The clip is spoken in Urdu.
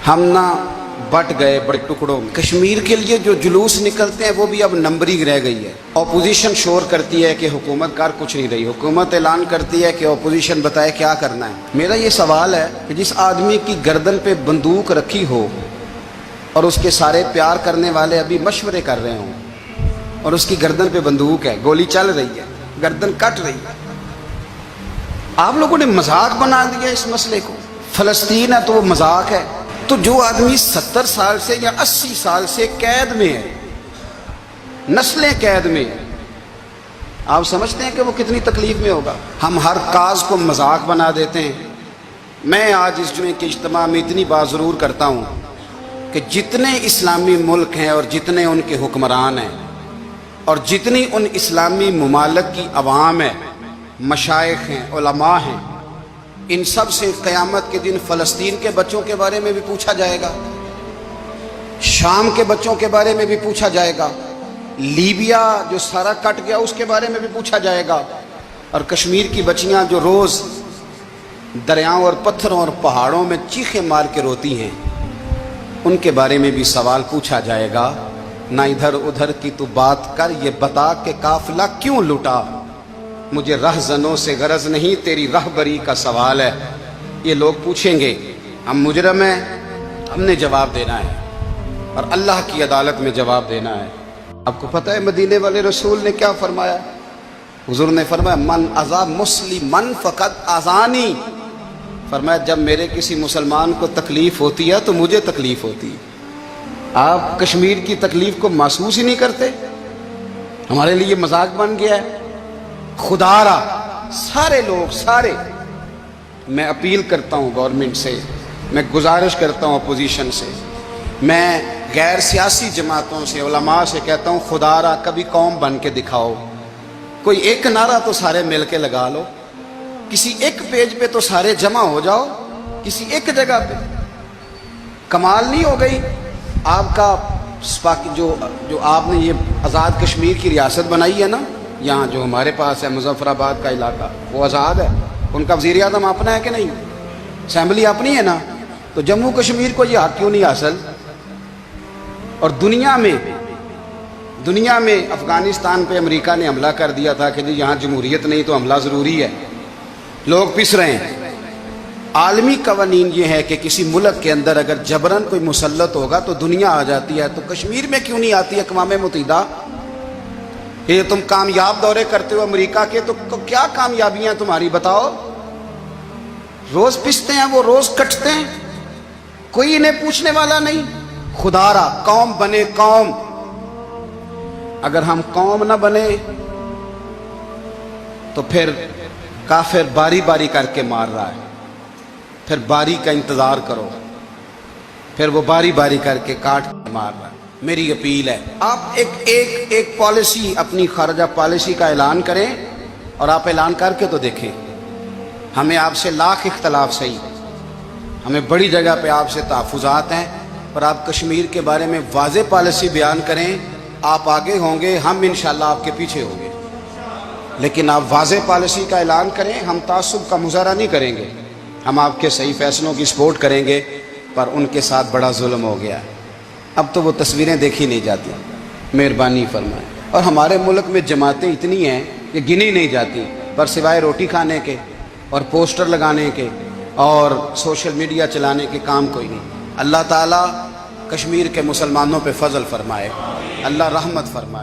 ہم نہ بٹ گئے بڑے ٹکڑوں میں۔ کشمیر کے لیے جو جلوس نکلتے ہیں وہ بھی اب نمبرنگ رہ گئی ہے۔ اپوزیشن شور کرتی ہے کہ حکومت کار کچھ نہیں رہی، حکومت اعلان کرتی ہے کہ اپوزیشن بتائے کیا کرنا ہے۔ میرا یہ سوال ہے کہ جس آدمی کی گردن پہ بندوق رکھی ہو اور اس کے سارے پیار کرنے والے ابھی مشورے کر رہے ہوں اور اس کی گردن پہ بندوق ہے، گولی چل رہی ہے، گردن کٹ رہی ہے، آپ لوگوں نے مذاق بنا دیا اس مسئلے کو۔ فلسطین ہے تو وہ مذاق ہے، تو جو آدمی 70 سال سے یا 80 سال سے قید میں ہے، نسلیں قید میں ہے، آپ سمجھتے ہیں کہ وہ کتنی تکلیف میں ہوگا؟ ہم ہر کاز کو مذاق بنا دیتے ہیں۔ میں آج اس جمعے کے اجتماع میں اتنی بات ضرور کرتا ہوں کہ جتنے اسلامی ملک ہیں اور جتنے ان کے حکمران ہیں اور جتنی ان اسلامی ممالک کی عوام ہے، مشائخ ہیں، علماء ہیں، ان سب سے قیامت کے دن فلسطین کے بچوں کے بارے میں بھی پوچھا جائے گا، شام کے بچوں کے بارے میں بھی پوچھا جائے گا، لیبیا جو سارا کٹ گیا اس کے بارے میں بھی پوچھا جائے گا، اور کشمیر کی بچیاں جو روز دریاؤں اور پتھروں اور پہاڑوں میں چیخیں مار کے روتی ہیں، ان کے بارے میں بھی سوال پوچھا جائے گا۔ نہ ادھر ادھر کی تو بات کر، یہ بتا کہ قافلہ کیوں لٹا، مجھے رہزنوں سے غرض نہیں، تیری رہبری کا سوال ہے۔ یہ لوگ پوچھیں گے، ہم مجرم ہیں، ہم نے جواب دینا ہے اور اللہ کی عدالت میں جواب دینا ہے۔ آپ کو پتہ ہے مدینے والے رسول نے کیا فرمایا؟ حضور نے فرمایا من اذا مسلمن فقد اذانی، فرمایا جب میرے کسی مسلمان کو تکلیف ہوتی ہے تو مجھے تکلیف ہوتی ہے۔ آپ کشمیر کی تکلیف کو محسوس ہی نہیں کرتے؟ ہمارے لیے مذاق بن گیا ہے۔ خدا را سارے لوگ سارے، میں اپیل کرتا ہوں گورنمنٹ سے، میں گزارش کرتا ہوں اپوزیشن سے، میں غیر سیاسی جماعتوں سے، علماء سے کہتا ہوں خدا را کبھی قوم بن کے دکھاؤ، کوئی ایک نعرہ تو سارے مل کے لگا لو، کسی ایک پیج پہ تو سارے جمع ہو جاؤ، کسی ایک جگہ پہ۔ کمال نہیں ہو گئی آپ کا جو آپ نے یہ آزاد کشمیر کی ریاست بنائی ہے نا، یہاں جو ہمارے پاس ہے مظفر آباد کا علاقہ، وہ آزاد ہے، ان کا وزیر اعظم اپنا ہے کہ نہیں؟ اسمبلی اپنی ہے نا، تو جموں کشمیر کو یہ حق کیوں نہیں حاصل؟ اور دنیا میں افغانستان پہ امریکہ نے حملہ کر دیا تھا کہ جی یہاں جمہوریت نہیں تو حملہ ضروری ہے، لوگ پس رہے ہیں۔ عالمی قوانین یہ ہے کہ کسی ملک کے اندر اگر جبراً کوئی مسلط ہوگا تو دنیا آ جاتی ہے، تو کشمیر میں کیوں نہیں آتی اقوام متحدہ؟ یہ تم کامیاب دورے کرتے ہو امریکہ کے، تو کیا کامیابیاں تمہاری بتاؤ؟ روز پستے ہیں وہ، روز کٹتے ہیں، کوئی انہیں پوچھنے والا نہیں۔ خدا را قوم بنے قوم، اگر ہم قوم نہ بنے تو پھر کافر باری باری کر کے مار رہا ہے، پھر باری کا انتظار کرو، پھر وہ باری باری کر کے کاٹ کے مار رہا ہے۔ میری اپیل ہے آپ ایک پالیسی، اپنی خارجہ پالیسی کا اعلان کریں، اور آپ اعلان کر کے تو دیکھیں۔ ہمیں آپ سے لاکھ اختلاف صحیح، ہمیں بڑی جگہ پہ آپ سے تحفظات ہیں، پر آپ کشمیر کے بارے میں واضح پالیسی بیان کریں، آپ آگے ہوں گے، ہم انشاءاللہ آپ کے پیچھے ہوں گے، لیکن آپ واضح پالیسی کا اعلان کریں۔ ہم تعصب کا مظاہرہ نہیں کریں گے، ہم آپ کے صحیح فیصلوں کی سپورٹ کریں گے، پر ان کے ساتھ بڑا ظلم ہو گیا ہے، اب تو وہ تصویریں دیکھی نہیں جاتی، مہربانی فرمائیں۔ اور ہمارے ملک میں جماعتیں اتنی ہیں کہ گنی نہیں جاتی، پر سوائے روٹی کھانے کے اور پوسٹر لگانے کے اور سوشل میڈیا چلانے کے کام کوئی نہیں۔ اللہ تعالیٰ کشمیر کے مسلمانوں پہ فضل فرمائے، اللہ رحمت فرمائے۔